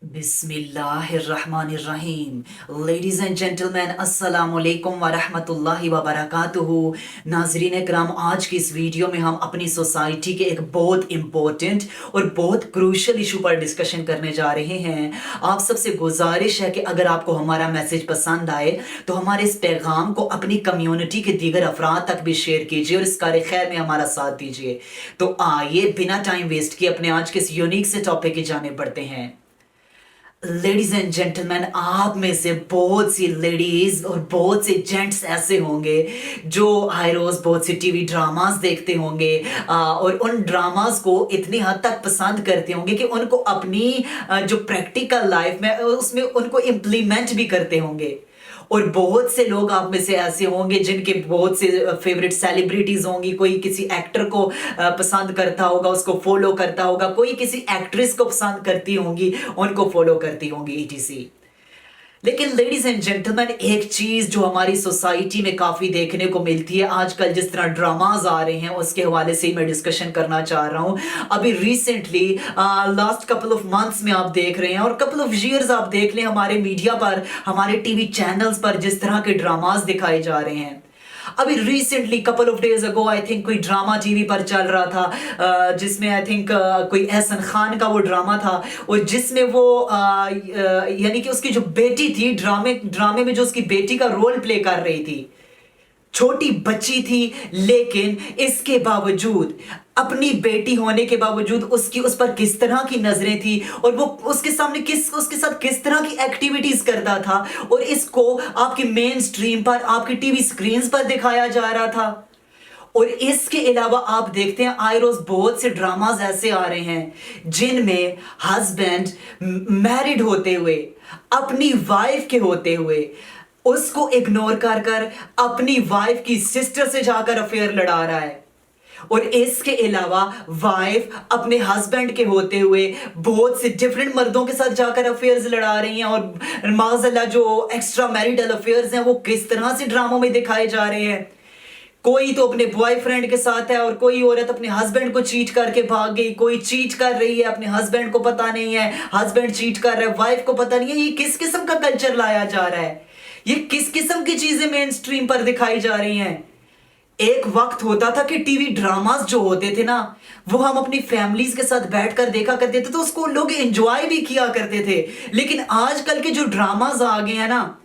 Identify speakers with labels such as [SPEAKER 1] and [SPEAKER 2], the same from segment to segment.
[SPEAKER 1] बिस्मिल्लाहिर्रहमानिर्रहीम। Ladies and gentleman, अस्सलाम वालेकुम वरहमतुल्लाहि वबरकातुहू। नाज़रीन इकराम, आज की इस वीडियो में हम अपनी सोसाइटी के एक बहुत इम्पोर्टेंट और बहुत क्रूशल इशू पर डिस्कशन करने जा रहे हैं। आप सबसे गुजारिश है कि अगर आपको हमारा मैसेज पसंद आए तो हमारे इस पैगाम को अपनी कम्युनिटी के दीगर अफराद तक भी शेयर कीजिए और इस कार्य खैर में हमारा साथ दीजिए। तो आइए बिना टाइम वेस्ट किए अपने आज के इस यूनिक से टॉपिक की जाने बढ़ते हैं। लेडीज एंड जेंटलमैन, आप में से बहुत सी लेडीज और बहुत से जेंट्स ऐसे होंगे जो हाई रोज बहुत सी टीवी ड्रामास देखते होंगे और उन ड्रामास को इतनी हद तक पसंद करते होंगे कि उनको अपनी जो प्रैक्टिकल लाइफ में उसमें उनको इम्प्लीमेंट भी करते होंगे। और बहुत से लोग आप में से ऐसे होंगे जिनके बहुत से फेवरेट सेलिब्रिटीज होंगी। कोई किसी एक्टर को पसंद करता होगा, उसको फॉलो करता होगा, कोई किसी एक्ट्रेस को पसंद करती होंगी, उनको फॉलो करती होंगी ईटीसी। लेकिन लेडीज एंड जेंटलमैन, एक चीज जो हमारी सोसाइटी में काफी देखने को मिलती है आजकल, जिस तरह ड्रामाज आ रहे हैं उसके हवाले से ही मैं डिस्कशन करना चाह रहा हूं। अभी recently last couple of months में आप देख रहे हैं और कपल ऑफ ईयर्स आप देख लें, हमारे मीडिया पर, हमारे टीवी चैनल्स पर जिस तरह के ड्रामाज दिखाए जा रहे हैं। अभी recently couple of days ago I think कोई ड्रामा टीवी पर चल रहा था जिसमें आई थिंक कोई एहसन खान का वो ड्रामा था और जिसमें वो यानी कि उसकी जो बेटी थी, ड्रामे में जो उसकी बेटी का रोल प्ले कर रही थी, छोटी बच्ची थी, लेकिन इसके बावजूद, अपनी बेटी होने के बावजूद उसकी उस पर किस तरह की नजरें थी और वो उसके सामने उसके साथ किस तरह की एक्टिविटीज करता था और इसको आपकी मेन स्ट्रीम पर, आपकी टीवी स्क्रीन पर दिखाया जा रहा था। और इसके अलावा आप देखते हैं आए रोज बहुत से ड्रामाज ऐसे आ रहे हैं जिनमें हस्बैंड मैरिड होते हुए, अपनी वाइफ के होते हुए, उसको इग्नोर कर कर अपनी वाइफ की सिस्टर से जाकर अफेयर लड़ा रहा है। और इसके अलावा वाइफ अपने हस्बैंड के होते हुए बहुत से डिफरेंट मर्दों के साथ जाकर अफेयर्स लड़ा रही हैं और माज़अल्लाह जो एक्स्ट्रा मैरिटल अफेयर्स हैं वो किस तरह से ड्रामों में दिखाए जा रहे हैं। कोई तो अपने बॉयफ्रेंड के साथ है और कोई औरत अपने हस्बैंड को चीट करके भाग गई, कोई चीट कर रही है, अपने हस्बैंड को पता नहीं है, हस्बैंड चीट कर रहा है, वाइफ को पता नहीं है। ये किस किस्म का कल्चर लाया जा रहा है? ये किस किस्म की चीजें मेन स्ट्रीम पर दिखाई जा रही हैं? एक वक्त होता था कि टीवी ड्रामास जो होते थे ना, वो हम अपनी फैमिलीज के साथ बैठकर देखा करते थे, तो उसको लोग एंजॉय भी किया करते थे। लेकिन आजकल के जो ड्रामास आ गए हैं ना,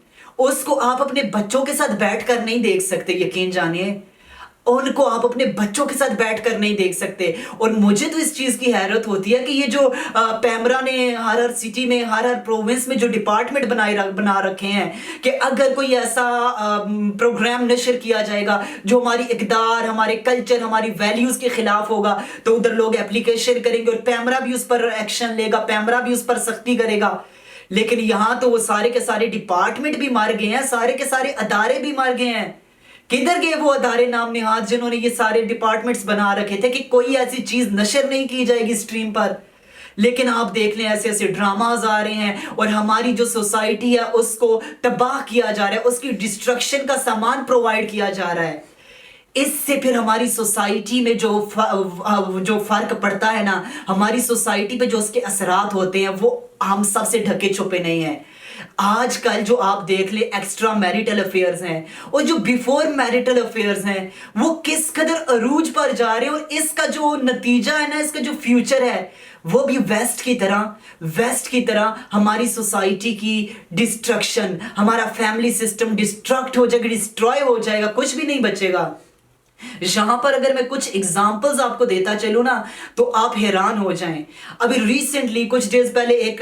[SPEAKER 1] उसको आप अपने बच्चों के साथ बैठकर नहीं देख सकते। यकीन जानिए, उनको आप अपने बच्चों के साथ बैठकर नहीं देख सकते। और मुझे तो इस चीज की हैरत होती है कि ये जो पैमरा ने हर सिटी में, हर प्रोविंस में जो डिपार्टमेंट बना रखे हैं कि अगर कोई ऐसा प्रोग्राम नशर किया जाएगा जो हमारी इक़दार, हमारे कल्चर, हमारी वैल्यूज के खिलाफ होगा, तो उधर लोग एप्लीकेशन करेंगे और पैमरा भी उस पर एक्शन लेगा, पैमरा भी उस पर सख्ती करेगा। लेकिन यहां तो वो सारे के सारे डिपार्टमेंट भी मार गए हैं, सारे के सारे अदारे भी मार गए हैं। किधर गए वो अदारे नाम निहाद जिन्होंने ये सारे डिपार्टमेंट्स बना रखे थे कि कोई ऐसी चीज नशर नहीं की जाएगी स्ट्रीम पर? लेकिन आप देख लें, ऐसे ऐसे ड्रामाज आ रहे हैं और हमारी जो सोसाइटी है उसको तबाह किया जा रहा है, उसकी डिस्ट्रक्शन का सामान प्रोवाइड किया जा रहा है। इससे फिर हमारी सोसाइटी में जो फर्क पड़ता है ना, हमारी सोसाइटी पे जो उसके असरात होते हैं वो हम सबसे ढके छुपे नहीं है। आजकल जो आप देख ले एक्स्ट्रा मैरिटल अफेयर्स हैं और जो बिफोर मैरिटल अफेयर्स हैं वो किस कदर अरूज पर जा रहे हैं और इसका जो नतीजा है ना, इसका जो फ्यूचर है वो भी वेस्ट की तरह हमारी सोसाइटी की डिस्ट्रक्शन, हमारा फैमिली सिस्टम डिस्ट्रक्ट हो जाएगा, डिस्ट्रॉय हो जाएगा, कुछ भी नहीं बचेगा। यहां पर अगर मैं कुछ एग्जांपल्स आपको देता चलूं ना तो आप हैरान हो जाएं। अभी रिसेंटली कुछ डेज पहले एक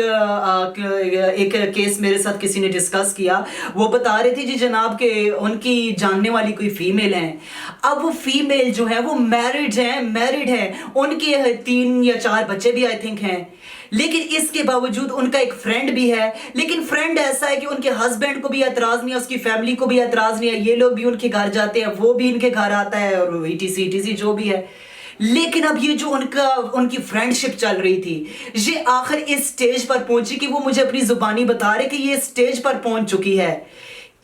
[SPEAKER 1] केस मेरे साथ किसी ने डिस्कस किया। वो बता रहे थे जी जनाब के उनकी जानने वाली कोई फीमेल है। अब वो फीमेल जो है वो मैरिड है, उनके 3 या 4 बच्चे भी आई थिंक हैं। लेकिन इसके बावजूद उनका एक फ्रेंड भी है, लेकिन फ्रेंड ऐसा है कि उनके हस्बैंड को भी एतराज नहीं है, उसकी फैमिली को भी एतराज नहीं है, ये लोग भी उनके घर जाते हैं, वो भी इनके घर आता है और ईटीसी जो भी है। लेकिन अब ये जो उनकी फ्रेंडशिप चल रही थी, ये आखिर इस स्टेज पर पहुंची कि वो मुझे अपनी जुबानी बता रहे कि ये स्टेज पर पहुंच चुकी है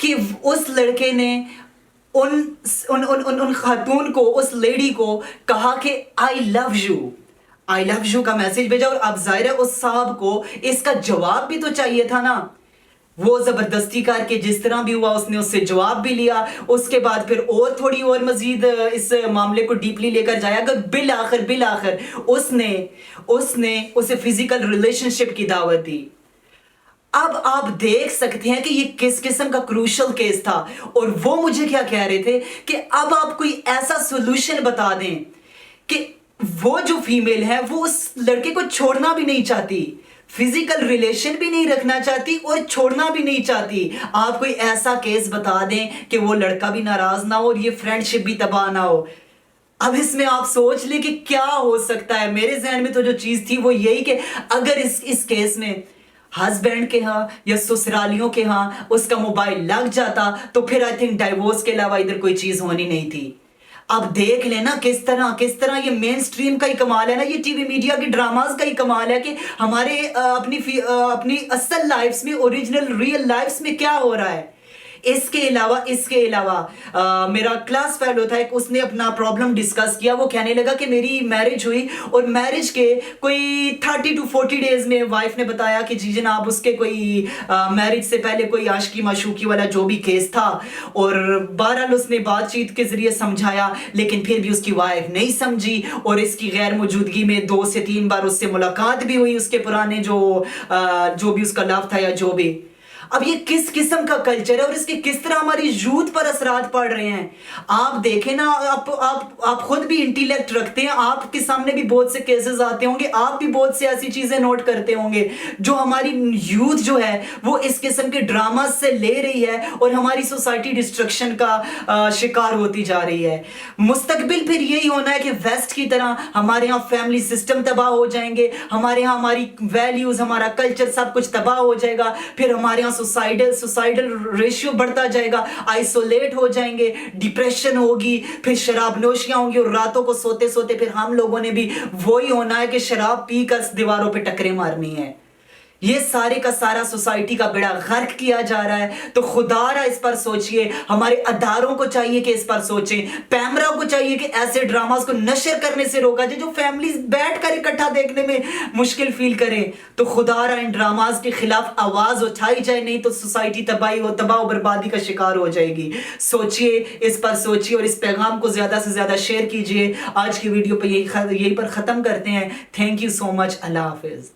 [SPEAKER 1] कि उस लड़के ने उन खातून को, उस लेडी को कहा कि I love you, I love you का मैसेज भेजा, और अब जाहिर है उस साहब को इसका जवाब भी तो चाहिए था ना। वो जबरदस्ती करके जिस तरह भी हुआ उसने उससे जवाब भी लिया, उसके बाद फिर और थोड़ी और मजीद इस मामले को डीपली लेकर जाया, अगर बिल आखिर उसने उसे फिजिकल रिलेशनशिप की दावत दी। अब आप देख सकते हैं कि ये किस किस्म का क्रूशल केस था। और वो मुझे क्या कह रहे थे कि अब आप कोई ऐसा सोल्यूशन बता दें कि वो जो फीमेल है वो उस लड़के को छोड़ना भी नहीं चाहती, फिजिकल रिलेशन भी नहीं रखना चाहती और छोड़ना भी नहीं चाहती। आप कोई ऐसा केस बता दें कि वो लड़का भी नाराज ना हो और ये फ्रेंडशिप भी तबाह ना हो। अब इसमें आप सोच ले कि क्या हो सकता है। मेरे जहन में तो जो चीज थी वो यही कि अगर इस केस में हस्बैंड के यहाँ या ससुरालियों के यहाँ उसका मोबाइल लग जाता तो फिर आई थिंक डाइवोर्स के अलावा इधर कोई चीज होनी नहीं थी। अब देख लेना किस तरह ये मेन स्ट्रीम का ही कमाल है ना, ये टीवी मीडिया के ड्रामास का ही कमाल है कि हमारे अपनी असल लाइफ्स में, ओरिजिनल रियल लाइफ्स में क्या हो रहा है। इसके अलावा मेरा क्लास फेलो था एक, उसने अपना प्रॉब्लम डिस्कस किया। वो कहने लगा कि मेरी मैरिज हुई और मैरिज के कोई 30 to 40 डेज में वाइफ ने बताया कि जी जनाब उसके कोई मैरिज से पहले कोई आशिकी माशूकी वाला जो भी केस था, और बहरहाल उसने बातचीत के जरिए समझाया, लेकिन फिर भी उसकी वाइफ नहीं समझी और इसकी गैर मौजूदगी में 2 से 3 बार उससे मुलाकात भी हुई, उसके पुराने जो भी उसका लव था या जो भी। अब ये किस किस्म का कल्चर है और इसके किस तरह हमारी यूथ पर असरात पड़ रहे हैं। आप देखें ना, आप खुद भी इंटेलेक्ट रखते हैं, आपके सामने भी बहुत से केसेस आते होंगे, आप भी बहुत से ऐसी चीजें नोट करते होंगे जो हमारी यूथ जो है वो इस किस्म के ड्रामा से ले रही है और हमारी सोसाइटी डिस्ट्रक्शन का शिकार होती जा रही है। मुस्तकबिल फिर यही होना है कि वेस्ट की तरह हमारे यहाँ फैमिली सिस्टम तबाह हो जाएंगे, हमारे यहाँ हमारी वैल्यूज, हमारा कल्चर सब कुछ तबाह हो जाएगा, फिर हमारे यहाँ सुसाइडल रेशियो बढ़ता जाएगा, आइसोलेट हो जाएंगे, डिप्रेशन होगी, फिर शराब नोशियां होंगी और रातों को सोते सोते फिर हम लोगों ने भी वही होना है कि शराब पीकर दीवारों पे टकरे मारनी है। ये सारे का सारा सोसाइटी का बेड़ा गर्क किया जा रहा है। तो खुदारा इस पर सोचिए, हमारे अदारों को चाहिए कि इस पर सोचें, पैमरा को चाहिए कि ऐसे ड्रामास को नशर करने से रोका जाए जो फैमिलीज बैठकर इकट्ठा देखने में मुश्किल फील करें। तो खुदारा इन ड्रामास के खिलाफ आवाज उठाई जाए, नहीं तो सोसाइटी तबाह बर्बादी का शिकार हो जाएगी। सोचिए, इस पर सोचिए और इस पैगाम को ज्यादा से ज्यादा शेयर कीजिए। आज की वीडियो पर यही पर खत्म करते हैं। Thank you so much. Allah Hafiz.